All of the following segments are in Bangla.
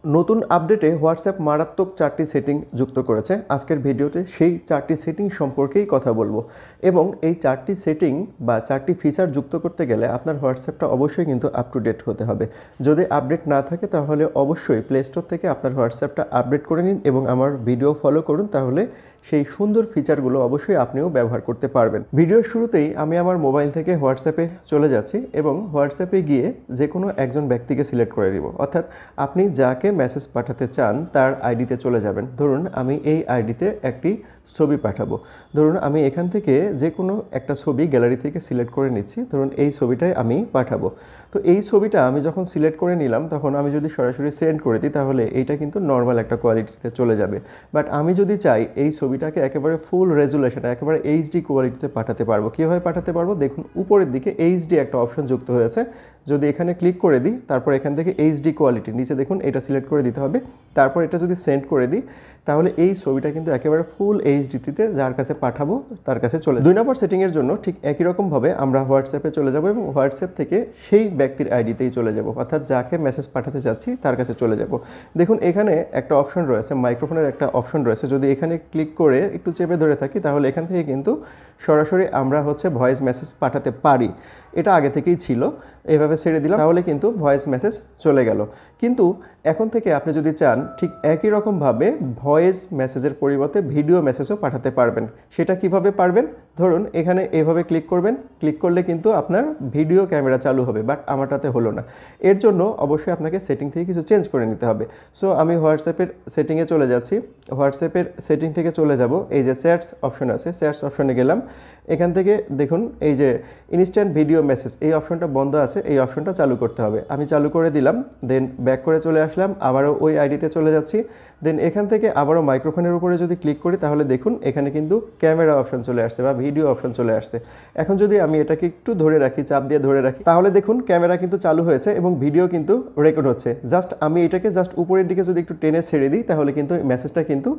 নতুন আপডেটে হোয়াটসঅ্যাপ মারাত্মক 4টি সেটিং যুক্ত করেছে। আজকের ভিডিওতে সেই 4টি সেটিং সম্পর্কেই কথা বলবো এবং এই 4টি সেটিং বা 4টি ফিচার যুক্ত করতে গেলে আপনার হোয়াটসঅ্যাপটা অবশ্যই কিন্তু আপ টু ডেট হতে হবে। যদি আপডেট না থাকে তাহলে অবশ্যই প্লে স্টোর থেকে আপনার হোয়াটসঅ্যাপটা আপডেট করে নিন এবং আমার ভিডিও ফলো করুন, তাহলে সেই সুন্দর ফিচারগুলো অবশ্যই আপনিও ব্যবহার করতে পারবেন। ভিডিওর শুরুতেই আমি আমার মোবাইল থেকে হোয়াটসঅ্যাপে চলে যাচ্ছি এবং হোয়াটসঅ্যাপে গিয়ে যে কোনো একজন ব্যক্তিকে সিলেক্ট করে দিব, অর্থাৎ আপনি যাকে মেসেজ পাঠাতে চান তার আইডিতে চলে যাবেন। ধরুন আমি এই আইডিতে একটি ছবি পাঠাবো। ধরুন আমি এখান থেকে যে কোনো একটা ছবি গ্যালারি থেকে সিলেক্ট করে নিচ্ছি। ধরুন এই ছবিটাই আমি পাঠাবো। তো এই ছবিটা আমি যখন সিলেক্ট করে নিলাম তখন আমি যদি সরাসরি সেন্ড করে দিই তাহলে এইটা কিন্তু নর্মাল একটা কোয়ালিটিতে চলে যাবে। বাট আমি যদি চাই এই ছবিটাকে একেবারে ফুল রেজুলেশন, একেবারে এইচডি কোয়ালিটিতে পাঠাতে পারবো। কীভাবে পাঠাতে পারবো? দেখুন উপরের দিকে এইচডি একটা অপশন যুক্ত হয়েছে। যদি এখানে ক্লিক করে দিই, তারপর এখান থেকে এইচডি কোয়ালিটি নিচে দেখুন এটা সিলেক্ট করে দিতে হবে। তারপর এটা যদি সেন্ড করে দিই তাহলে এই ছবিটা কিন্তু একেবারে ফুল এইচডিতে যার কাছে পাঠাবো তার কাছে চলে। 2 নম্বর সেটিংয়ের জন্য ঠিক একই রকমভাবে আমরা হোয়াটসঅ্যাপে চলে যাব এবং হোয়াটসঅ্যাপ থেকে সেই ব্যক্তির আইডিতেই চলে যাব, অর্থাৎ যাকে মেসেজ পাঠাতে চাচ্ছি তার কাছে চলে যাব। দেখুন এখানে একটা অপশন রয়েছে, মাইক্রোফোনের একটা অপশন রয়েছে। যদি এখানে ক্লিক করে একটু চেপে ধরে থাকি তাহলে এখান থেকে কিন্তু সরাসরি আমরা ভয়েস মেসেজ পাঠাতে পারি। এটা আগে থেকেই ছিল, এইভাবে ছেড়ে দিলাম তাহলে কিন্তু ভয়েস মেসেজ চলে গেল। কিন্তু এখন থেকে আপনি যদি চান ঠিক একই রকমভাবে ভয়েস মেসেজের পরিবর্তে ভিডিও মেসেজও পাঠাতে পারবেন। সেটা কিভাবে পারবেন? ধরুন এখানে এভাবে ক্লিক করবেন, ক্লিক করলে কিন্তু আপনার ভিডিও ক্যামেরা চালু হবে, বাট আমারটাতে হলো না। এর জন্য অবশ্যই আপনাকে সেটিং থেকে কিছু চেঞ্জ করে নিতে হবে। সো আমি হোয়াটসঅ্যাপের সেটিংয়ে চলে যাচ্ছি। হোয়াটসঅ্যাপের সেটিং থেকে চলে যাব, এই যে চ্যাটস অপশন আছে, চ্যাটস অপশনে গেলাম। এখান থেকে দেখুন এই যে ইনস্ট্যান্ট ভিডিও মেসেজ এই অপশনটা বন্ধ আছে, এই অপশনটা চালু করতে হবে। আমি চালু করে দিলাম, দেন ব্যাক করে চলে আসলাম, আবারও ওই আইডিতে চলে যাচ্ছি। দেন এখান থেকে আবারও মাইক্রোফোনের উপরে যদি ক্লিক করি তাহলে দেখুন এখানে কিন্তু ক্যামেরা অপশন চলে আসছে বা ভিডিও অপশন চলে আসছে। এখন যদি আমি এটাকে একটু ধরে রাখি, চাপ দিয়ে ধরে রাখি, তাহলে দেখুন ক্যামেরা কিন্তু চালু হয়েছে এবং ভিডিও কিন্তু রেকর্ড হচ্ছে। জাস্ট আমি এটাকে জাস্ট উপরের দিকে যদি একটু টেনে ছেড়ে দিই তাহলে কিন্তু মেসেজটা কিন্তু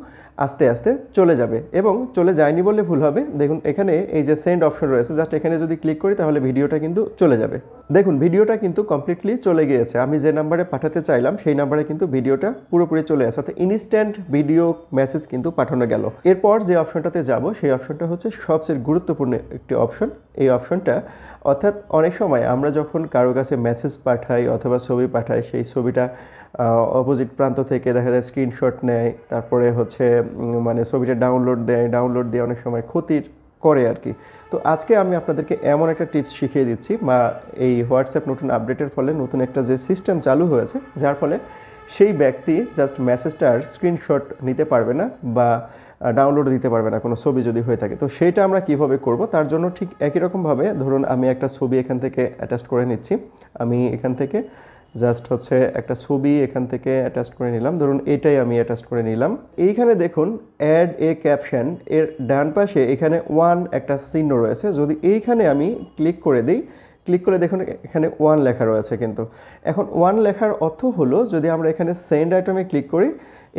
আস্তে আস্তে চলে যাবে এবং চলে যায়নি বললে ভুল হবে। দেখুন এখানে এই যে সেন্ড অপশন রয়েছে, জাস্ট এখানে যদি ক্লিক করি তাহলে ভিডিওটা কিন্তু চলে যাবে। দেখুন ভিডিওটা কিন্তু কমপ্লিটলি চলে গিয়েছে। আমি যে নাম্বারে পাঠাতে চাইলাম সেই নাম্বারে কিন্তু ভিডিওটা পুরোপুরি চলে আসে, অর্থাৎ ইনস্ট্যান্ট ভিডিও মেসেজ কিন্তু পাঠানো গেল। এরপর যে অপশনটাতে যাব সেই অপশনটা হচ্ছে সবচেয়ে গুরুত্বপূর্ণ একটি অপশন। এই অপশনটা অর্থাৎ অনেক সময় আমরা যখন কারো কাছে মেসেজ পাঠাই অথবা ছবি পাঠাই, সেই ছবিটা অপোজিট প্রান্ত থেকে দেখা যায় স্ক্রিনশট নেয়, তারপরে মানে ছবিটা ডাউনলোড দিয়ে অনেক সময় ক্ষতির করে আর কি। তো আজকে আমি আপনাদেরকে এমন একটা টিপস শিখিয়ে দিচ্ছি, বা এই হোয়াটসঅ্যাপ নতুন আপডেটের ফলে নতুন একটা যে সিস্টেম চালু হয়েছে যার ফলে সেই ব্যক্তি জাস্ট মেসেজটার স্ক্রিনশট নিতে পারবে না বা ডাউনলোড দিতে পারবে না কোনো ছবি যদি হয়ে থাকে। তো সেইটা আমরা কিভাবে করব, তার জন্য ঠিক একই রকমভাবে ধরুন আমি একটা ছবি এখান থেকে অ্যাটাচ করে নিচ্ছি। আমি এখান থেকে জাস্ট একটা ছবি এখান থেকে অ্যাটাচ করে নিলাম। ধরুন এটাই আমি অ্যাটাচ করে নিলাম। এইখানে দেখুন অ্যাড এ ক্যাপশন, এর ডান পাশে এখানে 1 একটা চিহ্ন রয়েছে। যদি এইখানে আমি ক্লিক করে দিই, ক্লিক করলে দেখুন এখানে 1 লেখা রয়েছে। কিন্তু এখন 1 লেখার অর্থ হলো, যদি আমরা এখানে সেন্ড আইটেমে ক্লিক করি,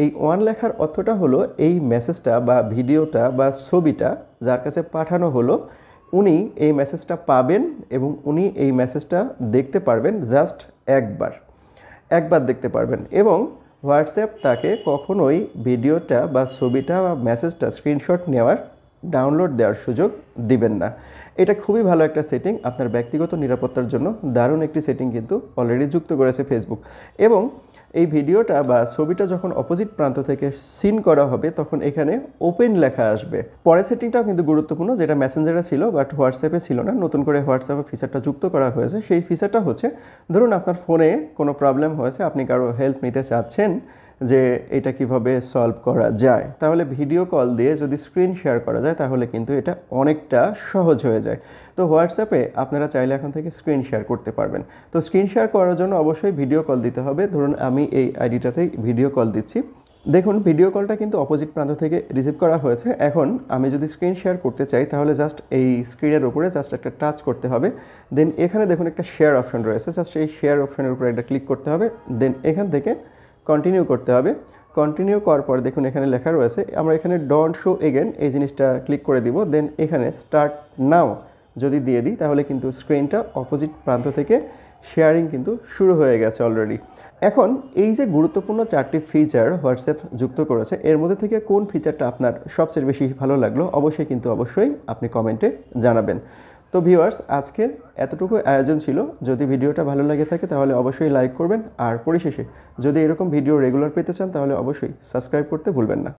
এই 1 লেখার অর্থটা হলো এই মেসেজটা বা ভিডিওটা বা ছবিটা যার কাছে পাঠানো হলো উনি এই মেসেজটা পাবেন এবং উনি এই মেসেজটা দেখতে পারবেন জাস্ট একবার দেখতে পারবেন এবং হোয়াটসঅ্যাপ তাকে কখনোই ভিডিওটা বা ছবিটা বা মেসেজটা স্ক্রিনশট নেওয়ার, ডাউনলোড দেওয়ার সুযোগ দিবেন না। এটা খুবই ভালো একটা সেটিং, আপনার ব্যক্তিগত নিরাপত্তার জন্য দারুণ একটি সেটিং কিন্তু অলরেডি যুক্ত করেছে ফেসবুক। এবং এই ভিডিওটা বা ছবিটা যখন অপোজিট প্রান্ত থেকে সিন করা হবে তখন এখানে ওপেন লেখা আসবে। পরের সেটিংটাও কিন্তু গুরুত্বপূর্ণ, যেটা মেসেঞ্জারে ছিল বাট হোয়াটসঅ্যাপে ছিল না, নতুন করে হোয়াটসঅ্যাপে ফিচারটা যুক্ত করা হয়েছে। সেই ফিচারটা হচ্ছে, ধরুন আপনার ফোনে কোনো প্রবলেম হয়েছে, আপনি কারো হেল্প নিতে চাচ্ছেন যে এটা কিভাবে সলভ করা যায়, তাহলে ভিডিও কল দিয়ে যদি স্ক্রিন শেয়ার করা যায় তাহলে কিন্তু এটা অনেকটা সহজ হয়ে যায়। তো হোয়াটসঅ্যাপে আপনারা চাইলে এখন থেকে স্ক্রিন শেয়ার করতে পারবেন। তো স্ক্রিন শেয়ার করার জন্য অবশ্যই ভিডিও কল দিতে হবে। ধরুন আমি এই আইডিটাতেই ভিডিও কল দিচ্ছি। দেখুন ভিডিও কলটা কিন্তু অপোজিট প্রান্ত থেকে রিসিভ করা হয়েছে। এখন আমি যদি স্ক্রিন শেয়ার করতে চাই তাহলে জাস্ট এই স্ক্রিনের উপরে জাস্ট একটা টাচ করতে হবে। দেন এখানে দেখুন একটা শেয়ার অপশন রয়েছে, জাস্ট এই শেয়ার অপশনের উপরে একটা ক্লিক করতে হবে। দেন এখান থেকে কন্টিনিউ করতে হবে। কন্টিনিউ করার পর দেখুন এখানে লেখা রয়েছে, আমরা এখানে ডোন্ট শো এগেন এই জিনিসটা ক্লিক করে দিব। দেন এখানে স্টার্ট নাও যদি দিয়ে দিই তাহলে কিন্তু স্ক্রিনটা অপোজিট প্রান্ত থেকে শেয়ারিং কিন্তু শুরু হয়ে গেছে অলরেডি। এখন এই যে গুরুত্বপূর্ণ 4টি ফিচার হোয়াটসঅ্যাপ যুক্ত করেছে, এর মধ্যে থেকে কোন ফিচারটা আপনার সবচেয়ে বেশি ভালো লাগলো অবশ্যই আপনি কমেন্টে জানাবেন। তো ভিউয়ার্স, আজকের এতটুকু আয়োজন ছিল। যদি ভিডিওটা ভালো লাগে থাকে তাহলে অবশ্যই লাইক করবেন, আর পরিশেষে যদি এরকম ভিডিও রেগুলার পেতে চান তাহলে অবশ্যই সাবস্ক্রাইব করতে ভুলবেন না।